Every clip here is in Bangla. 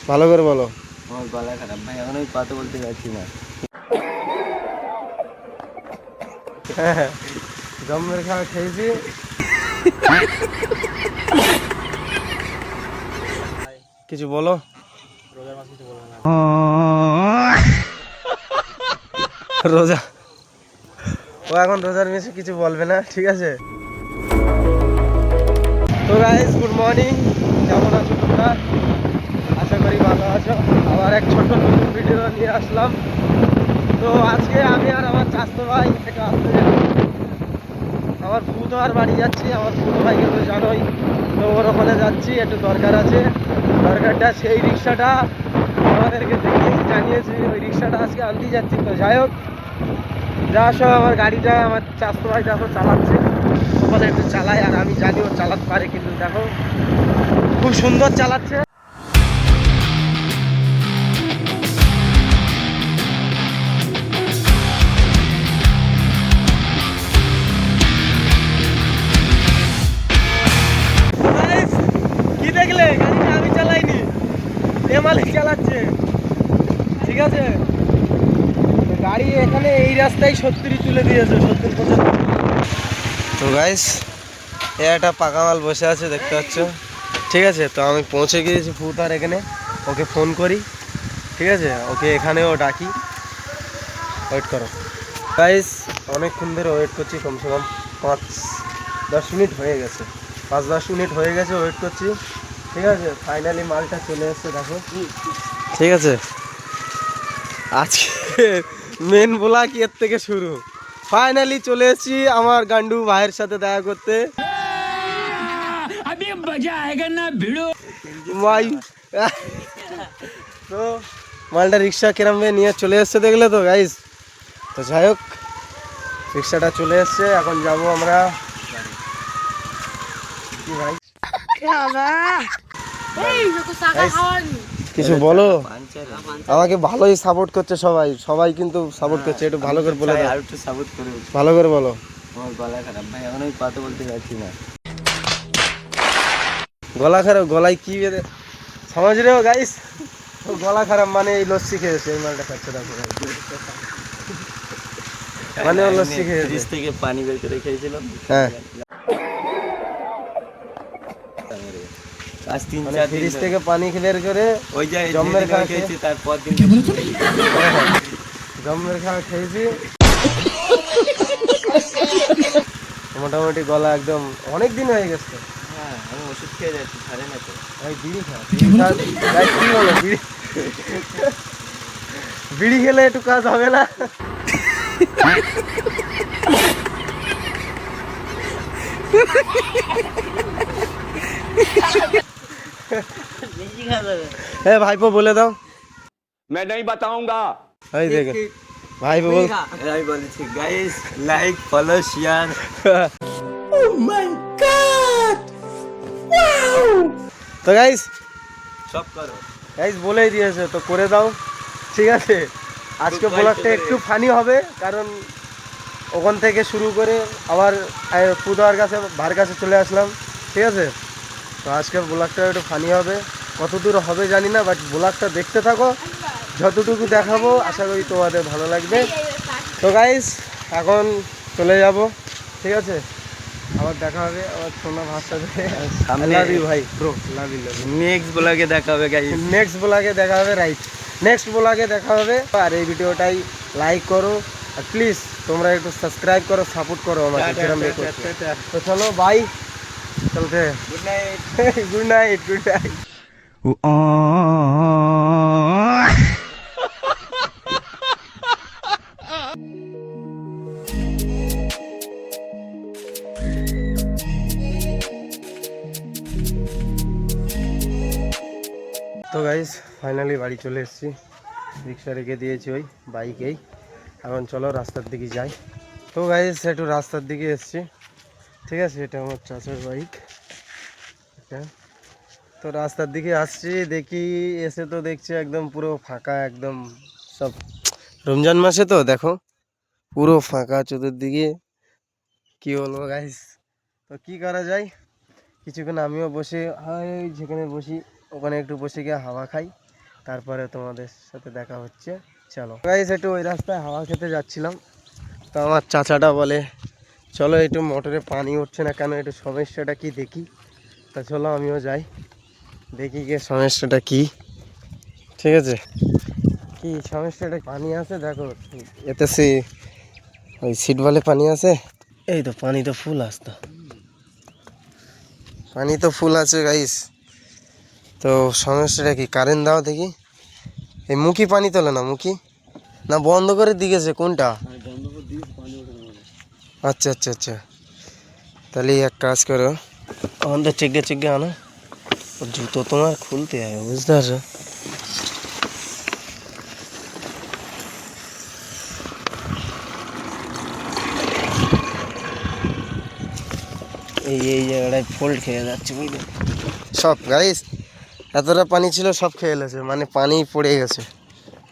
ভালো করে বলো। আমার গলা খারাপ ভাই, এখন আমি কথা বলতে পারছি না। হ্যাঁ, জম্মের খাওয়া খেয়েছি। কিছু বলো। রোজা, ও এখন রোজার মেসে কিছু বলবে না, ঠিক আছে। তো গাইস, গুড মর্নিং। কেমন আছো তোমরা? আশা করি ভালো আছো। আবার এক ছোট্ট নতুন ভিডিও নিয়ে আসলাম। তো আজকে আমি আর আমার চাচতো ভাই থেকে আসতে যাচ্ছি, আমার ফুতো আর বাড়ি যাচ্ছি। আমার ফুতো ভাইকে তো জানোই, তো ওর ওখানে যাচ্ছি, একটু দরকার আছে। দরকারটা সেই রিক্সাটা আমাদেরকে দেখিয়েছি, জানিয়েছি, ওই রিক্সাটা আজকে আনতে যাচ্ছি। তো যাই হোক, যাওয়ার সময় আমার গাড়িটা আমার চাচতো ভাই দেখো চালাচ্ছে, ওখানে একটু চালাই। আর আমি জানি ও চালাতে পারে, কিন্তু দেখো খুব সুন্দর চালাচ্ছে। কি দেখলে? গাড়িটা আমি চালাইনি, এ মালিক চালাচ্ছে, ঠিক আছে। গাড়ি এখানে এই রাস্তায় 70 তুলে দিয়েছে, 70-75। তো গাইস, এ একটা পাকা মাল বসে আছে, দেখতে পাচ্ছ, ঠিক আছে। তো আমি পৌঁছে গিয়েছি ফুতার এখানে, ওকে ফোন করি, ঠিক আছে, ওকে এখানেও ডাকি। ওয়েট করো গাইস, অনেকক্ষণ ধরে ওয়েট করছি, কমসে কম 5-10 মিনিট হয়ে গেছে, 5-10 মিনিট হয়ে গেছে ওয়েট করছি, ঠিক আছে। ফাইনালি মালটা চলে এসছে, দেখো, ঠিক আছে। আজকে মেন ব্লগ এর থেকে শুরু। ফাইনালি চলে এসেছি আমার গান্ডু ভাইয়ের সাথে দেখা করতে। ভাই, তো মালটা রিক্সা কেরাম নিয়ে চলে এসছে, দেখলে তো গাইস। তো যাই হোক, রিক্সাটা চলে এসছে, এখন যাব আমরা। কি ভাই, কিছু বলো। আমাকে ভালোই সাপোর্ট করছে সবাই, সবাই কিন্তু সাপোর্ট করছে, একটু ভালো করে বলে দাও। আর একটু সাপোর্ট করে। ভালো করে বলো। আমার গলা খারাপ ভাই, এখন আমি কথা বলতে পারছি না। গলা খারাপ? গলায় কি বেঁধে সমাজ রে গাইস? গলা খারাপ মানে এই লস্যি খেয়েছে, এই মালটা খাচ্ছে, দেখো মানে ও লস্যি খেয়েছে। ফ্রিজ থেকে পানি বের করে খেয়েছিলাম। হ্যাঁ, আজ 3-4 মানে দিন ফ্রিজ থেকে পানি বের করে ওই যে জম্মের খাওয়া খেয়েছি, তারপর দিন জম্মের খাওয়া খেয়েছি। মোটামুটি গলা একদম অনেক দিন হয়ে গেছে। হ্যাঁ, আমি ওষুধ খেয়ে যাচ্ছি, ছাড়ে না তো। ভাই বিড়ি খা, কি বলো, বিড়ি বিড়ি খেলে একটু কাজ হবে না? হ্যাঁ ভাইপো বলে দাও। मैं नहीं बताऊंगा। এই দেখে ভাইপো বল। আমি বলেছি গাইস, লাইক, ফলো, শেয়ার। তো গাইস, সব করো। গাইস বলেই দিয়েছে তো, করে দাও, ঠিক আছে। আজকে ব্লগটা একটু ফানি হবে, কারণ ওখান থেকে শুরু করে আবার পুদার কাছে, ভার কাছে চলে আসলাম, ঠিক আছে। তো আজকে ব্লগটা একটু ফানি হবে, কত দূর হবে জানি না, বাট ব্লগটা দেখতে থাকো, যতটুকু দেখাবো আশা করি তোমাদের ভালো লাগবে। তো গাইস, এখন চলে যাব, ঠিক আছে। আবার দেখা হবে আমার সোনা ভাইয়ের সাথে। লাভ ইউ ভাই, bro, love you, love you. Next ব্লগে দেখা হবে গাইস। নেক্সট ব্লগে দেখা হবে, রাইট, নেক্সট ব্লগে দেখা হবে। আর এই ভিডিওটাই লাইক করো, আর প্লিজ তোমরা একটু সাবস্ক্রাইব করো, সাপোর্ট করো আমাকে, যেরকম তো চলো বাই, চলতে। Good night. Good night, good night. তো গাইস, ফাইনালি বাড়ি চলে এসেছি, রিক্সা রেখে দিয়েছি ওই বাইকেই। এখন চলো রাস্তার দিকে যাই। তো গাইস, একটু রাস্তার দিকে এসেছি, ঠিক আছে। এটা আমার চাচার বাইক, এটা। তো রাস্তার দিকে আসছি, দেখি এসে তো দেখছি একদম পুরো ফাঁকা, একদম সব রমজান মাসে তো দেখো পুরো ফাঁকা চতুর্দিকে। কি বলবো গাইস, তো কি করা যায়, কিছুক্ষণ আমিও বসে, যেখানে বসি ওখানে একটু বসে গিয়ে হাওয়া খাই, তারপরে তোমাদের সাথে দেখা হচ্ছে। চলো গাইস, একটু ওই রাস্তায় হাওয়া খেতে যাচ্ছিলাম, তো আমার চাচাটা বলে চলো একটু মোটরে পানি উঠছে না কেন, একটু সমস্যাটা কি দেখি। তা চলো আমিও যাই, দেখি গিয়ে সমস্যাটা কি। ঠিক আছে, কি সমস্যাটা? পানি আছে দেখো এতে, ওই সিট বলে পানি আছে। এই তো পানি তো ফুল আসতো, পানি তো ফুল আছে গাইস। তো সমস্যাটা কি? কারেন্ট দাও দেখি। এই মুখি পানি তোলে না, মুখি না বন্ধ করে দিয়েছে কোনটা? আচ্ছা আচ্ছা আচ্ছা, তাহলে এক কাজ করো, আমাদের চেগে চেগে আনো, জুতো তোমার খুলতে হবে বুঝতে পারছো। এই জায়গাটায় ফোল্ড খেয়ে যাচ্ছে বুঝলে, সব গাইস এতটা পানি ছিল সব খেয়ে গেছে, মানে পানি পড়ে গেছে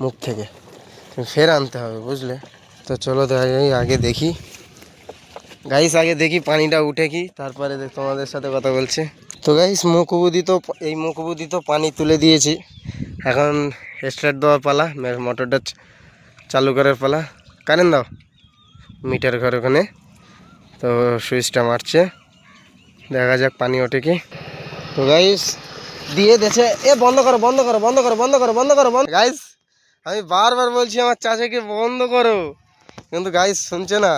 মুখ থেকে, ফের আনতে হবে বুঝলে। তো চলো আগে দেখি গাইস, আগে দেখি পানিটা উঠে কি, তারপরে তোমাদের সাথে কথা বলছি। তো গাইস মুখ অবধি তো পানি তুলে দিয়েছি, এখন স্টার্ট দেওয়ার পালা, মোটরটা চালু করার পালা। কারেন্ট দাও, মিটার ঘর ওখানে, তো সুইচটা মারছে, দেখা যাক পানি ওঠে কি। তো গাইস দিয়ে দেছে, এ বন্ধ করো বন্ধ করো বন্ধ করো বন্ধ করো বন্ধ করো বন্ধ। গাইস আমি বারবার বলছি আমার চাচাকে বন্ধ করো, কিন্তু গাইস শুনছে না।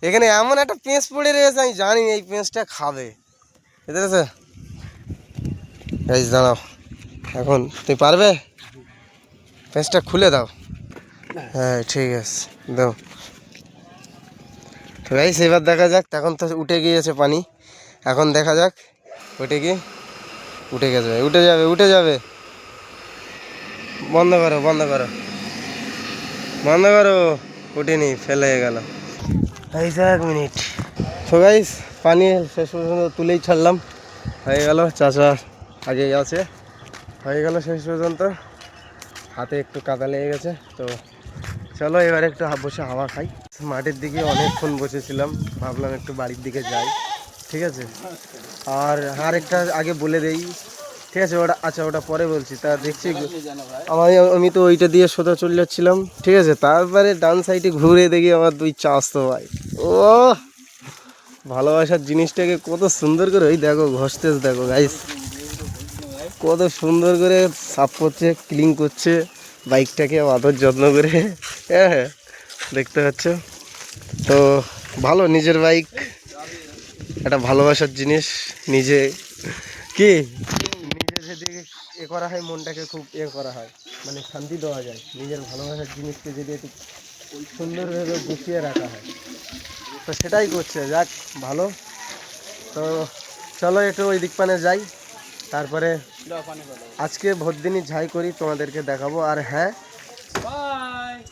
এখানে এমন একটা পেঁচ পড়ে রয়েছে, আমি জানি এই পেঁচটা খাবে, বুঝতে পেরেছে গাইস। দাঁড়াও, এখন তুই পারবে, পেঁচটা খুলে দাও। হ্যাঁ ঠিক আছে, দাও। তো গাইস এবার দেখা যাক, তখন তো উঠে গিয়েছে পানি, এখন দেখা যাক উঠে গিয়ে, উঠে গেছে ভাই, উঠে যাবে উঠে যাবে। বন্ধ করো বন্ধ করো বন্ধ করো, উঠেনি, ফেল হয়ে গেল। এই 1 মিনিট। তো গাইস পানি শেষ পর্যন্ত তুলেই ছাড়লাম, হয়ে গেল, চাচা আগে আছে, হয়ে গেল শেষ পর্যন্ত। হাতে একটু কাদা লেগে গেছে, তো চলো এবার একটু বসে হাওয়া খাই। মাঠের দিকে অনেকক্ষণ বসেছিলাম, ভাবলাম একটু বাড়ির দিকে যাই। ঠিক আছে, আর একটা আগে বলে দেই, ঠিক আছে ওটা, আচ্ছা ওটা পরে বলছি। তা দেখছি আমি তো ওইটা দিয়ে সোজা চলে যাচ্ছিলাম, ঠিক আছে, তারপরে ডান সাইডে ঘুরে দেখি আমার 2 চাস্তো ভাই। ও ভালোবাসার জিনিসটাকে কত সুন্দর করে, ওই দেখো ঘষতেছ, দেখো গাইস কত সুন্দর করে সাফ করছে, ক্লিন করছে বাইকটাকে আদর যত্ন করে। হ্যাঁ দেখতে পাচ্ছ তো, ভালো নিজের বাইক, একটা ভালোবাসার জিনিস, নিজে কি নিজে যেদিকে করা হয় মনটাকে খুব করা হয়, মানে শান্তি দেওয়া যায়। নিজের ভালোবাসার জিনিসকে যদি একটু সুন্দরভাবে গুছিয়ে রাখা হয়, তো সেটাই করছে, যাক ভালো। তো চলো একটু ওই দিক পানে যাই, তারপরে আজকে ভোরদিনই ঝাই করি তোমাদেরকে দেখাবো। আর হ্যাঁ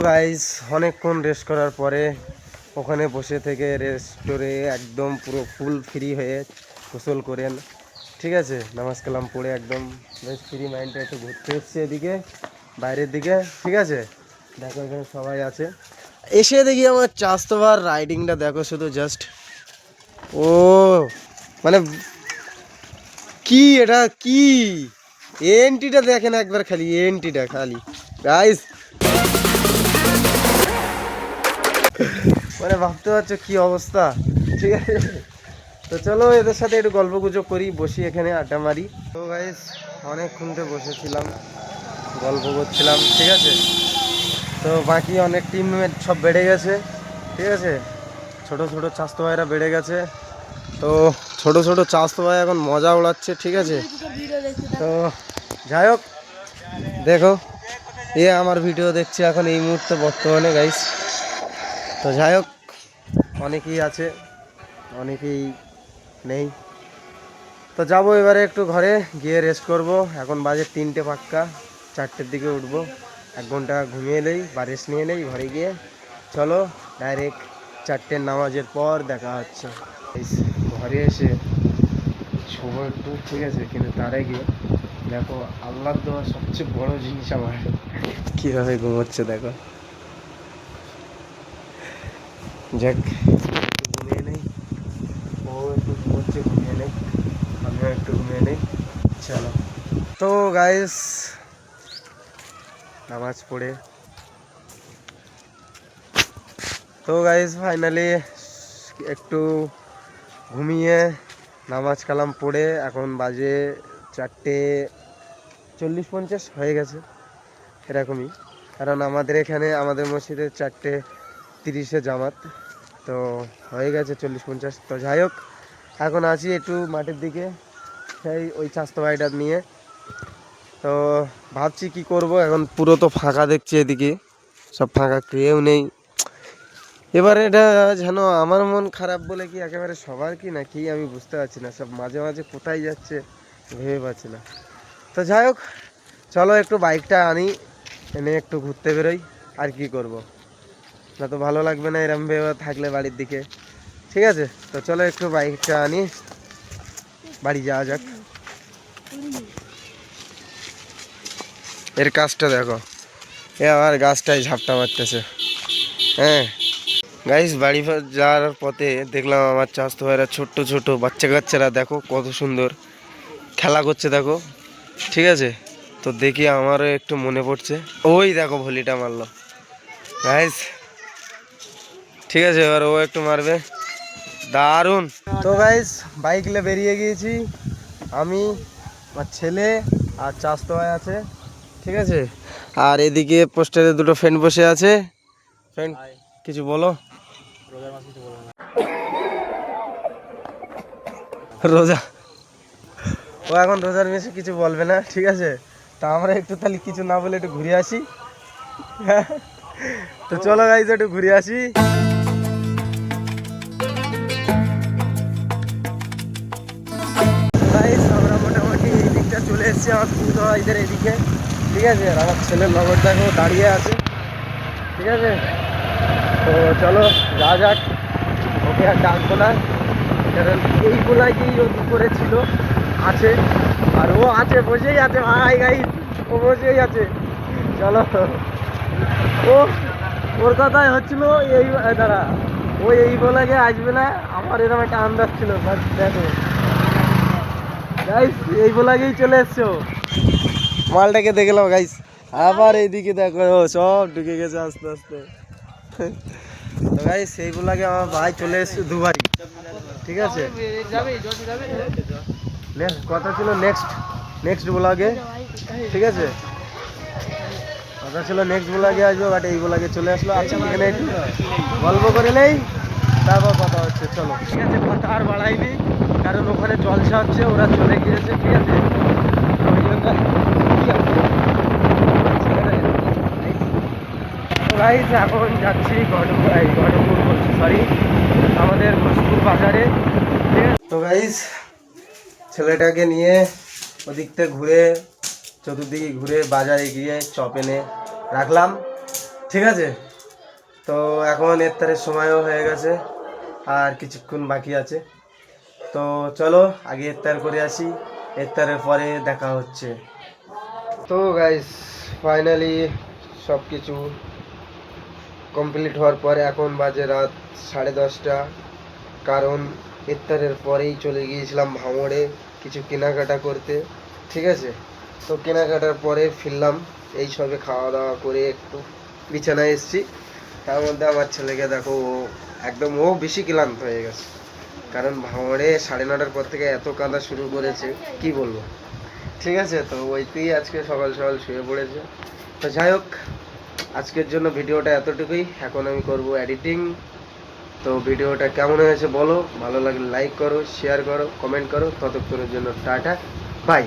গাইস, অনেকক্ষণ রেস্ট করার পরে ওখানে বসে থেকে রেস্ট করে একদম পুরো ফুল ফ্রি হয়ে গোসল করেন, ঠিক আছে, নামাজ কালাম পড়ে একদম বেশ ফ্রি মাইন্ডে একটু ঘুরতে এসছি এদিকে বাইরের দিকে। ঠিক আছে, দেখো এখানে সবাই আছে, এসে দেখি আমার চাস্তবার রাইডিংটা দেখো শুধু, জাস্ট ও মানে কি এটা কি, এনটিটা দেখেন একবার খালি, এনটিটা খালি গাইস, মানে ভাবতে পারছো কি অবস্থা। ঠিক আছে, তো চলো এদের সাথে একটু গল্প গুজব করি, বসি এখানে আড্ডা মারি। তো গাইস অনেকক্ষণ ধরে বসেছিলাম, গল্প করছিলাম, ঠিক আছে। তো বাকি অনেক টিমমেট সব বেড়ে গেছে, ঠিক আছে, ছোট ছোট চাস্তো ভাইরা বেড়ে গেছে। তো ছোট ছোট চাস্তো ভাই এখন মজা উড়াচ্ছে, ঠিক আছে। তো যাই হোক, দেখো আমার ভিডিও দেখছে এখন এই মুহূর্তে বর্তমানে গাইস। তো যাই হোক, অনেকেই আছে অনেকেই নেই। তো যাবো এবারে একটু ঘরে গিয়ে রেস্ট করব, এখন বাজে 3টে পাক্কা, 4টের দিকে উঠবো, 1 ঘন্টা ঘুমিয়ে নেই বা রেস্ট নিয়ে নেই ঘরে গিয়ে। চলো ডাইরেক্ট 4টের নামাজের পর দেখা হচ্ছে। ঘরে এসে শোবো একটু, ঠিক আছে, কিন্তু তার আগে দেখো আল্লাহর দেওয়া সবচেয়ে বড় জিনিস আমার কীভাবে ঘুমোচ্ছে দেখো। যাক একটু ঘুমিয়ে নেই, ও একটু ঘুমোচ্ছে, ঘুমিয়ে নেই, আমিও একটু ঘুমিয়ে নেই। চলো তো গাইস নামাজ পড়ে। তো গাইস ফাইনালি একটু ঘুমিয়ে নামাজ কালাম পড়ে এখন বাজে 4:40-50 হয়ে গেছে এরকমই, কারণ আমাদের এখানে আমাদের মসজিদে 4:30-এ জামাত, তো হয়ে গেছে 40-50। তো যাই হোক, এখন আছি একটু মাঠের দিকে সেই ওই স্বাস্থ্য বাড়িটা নিয়ে। তো ভাবছি কি করব, এখন পুরো তো ফাঁকা দেখছি, এদিকে সব ফাঁকা, কেউ নেই। এবারে এটা যেন আমার মন খারাপ বলে কি একেবারে সবার কি না কি আমি বুঝতে পারছি না, সব মাঝে মাঝে কোথায় যাচ্ছে ভেবে পাচ্ছি না। তো যাই হোক, চলো একটু বাইকটা আনি, এনে একটু ঘুরতে বেরোই, আর কি করব, না তো ভালো লাগবে না এরম ভেবে থাকলে বাড়ির দিকে। ঠিক আছে, তো চলো একটু বাইকটা আনি, বাড়ি যাওয়া যাক। এর কাজটা দেখো, এ আবার গাছটায় ঝাপটা মারতেছে। হ্যাঁ গাইস, বাড়ি যাওয়ার পথে দেখলাম আমার চাচাতো ভাইরা ছোট্ট ছোট বাচ্চা কাচ্চারা দেখো কত সুন্দর খেলা করছে দেখো। ঠিক আছে, তো দেখি আমারও একটু মনে পড়ছে, ওই দেখো ভলিটা মারলো গাইস। ঠিক আছে, এবার ও একটু মারবে, দারুণ। তো গাইস বাইক নিয়ে বেরিয়ে গিয়েছি, আমি, আমার ছেলে আর চাচাতো ভাই আছে। ঠিক আছে, আর এদিকে পোস্টারে দুটো ফ্রেন্ড বসে আছে। ফ্রেন্ড কিছু বলো। রোজা, ও এখন রোজার মেসে কিছু বলবে না। ঠিক আছে, তা আমরা একটু তাহলে কিছু না বলে একটু ঘুরে আসি। তো চলো গাইজ একটু ঘুরে আসি। গাইজ আমরা মোটামুটি এই দিকটা চলে এসেছি, আমার পুজো ভাইদের এদিকে। ঠিক আছে, আর আমার ছেলের লগর দেখো দাঁড়িয়ে আছে। ঠিক আছে, তো চলো যা যাক, ওকে আর ডাকবো না, কারণ এইগুলাই ও দুপুরে ছিল, আছে, আর ও আছে, বসেই আছে ভাই গাইস, ও বসেই আছে। চলো, ও ওর কথাই হচ্ছিল এই দাঁড়া, ও এই বলে গে আসবে না, আমার এরকম একটা আন্দাজ ছিল। দেখো গাইস, এই বলাগেই চলে এসছো, মালটাকে দেখলাম গাইস, আবার এইদিকে দেখো সব ঢুকে গেছে আস্তে আস্তে। তো গাইস এইগুলাকে আমার ভাই চলে এসছে দুবাই। ঠিক আছে, কথা ছিল নেক্সট ব্লগে। ঠিক আছে, কথা ছিল নেক্সট ব্লগে আসবো, বাট এই ব্লগে চলে আসলো। আচ্ছা, এখানে একটু গল্প করে নেই, তারপর কথা হচ্ছে। চলো, ঠিক আছে, কথা আর বাড়াইনি, কারণ ওখানে জলসা হচ্ছে, ওরা চলে গিয়েছে। ঠিক আছে, ওই জন্য গাইস এখন যাচ্ছি ঘটপুর বলছি, সরি, আমাদের ঘোষপুর বাজারে। ঠিক আছে, তো গাইস ছেলেটাকে নিয়ে ওদিকটা ঘুরে, চতুর্দিকে ঘুরে বাজারে গিয়ে চপ এনে রাখলাম। ঠিক আছে, তো এখন ইফতারের সময়ও হয়ে গেছে, আর কিছুক্ষণ বাকি আছে। তো চলো আগে ইফতার করে আসি, ইফতারের পরে দেখা হচ্ছে। তো গাইস ফাইনালি সব কিছু কমপ্লিট হওয়ার পরে এখন বাজে রাত 10:30, কারণ ইফতারের পরেই চলে গিয়েছিলাম ভাঙড়ে কিছু কেনাকাটা করতে। ঠিক আছে, তো কেনাকাটার পরে ফিরলাম, এই সবে খাওয়া দাওয়া করে একটু বিছানায় এসেছি। তার মধ্যে আমার ছেলেকে দেখো, ও বেশি ক্লান্ত হয়ে গেছে, কারণ ভাঙড়ে 9:30 পর থেকে এত কাঁদা শুরু করেছে কি বলবো। ঠিক আছে, তো ওইতেই আজকে সকাল সকাল শুয়ে পড়েছে। তো যাই হোক, আজকের জন্য ভিডিওটা এতটুকুই, এখন আমি করব এডিটিং। তো ভিডিওটা কেমন হয়েছে বলো, ভালো লাগলে লাইক করো, শেয়ার করো, কমেন্ট করো। ততক্ষণের জন্য টাটা, বাই।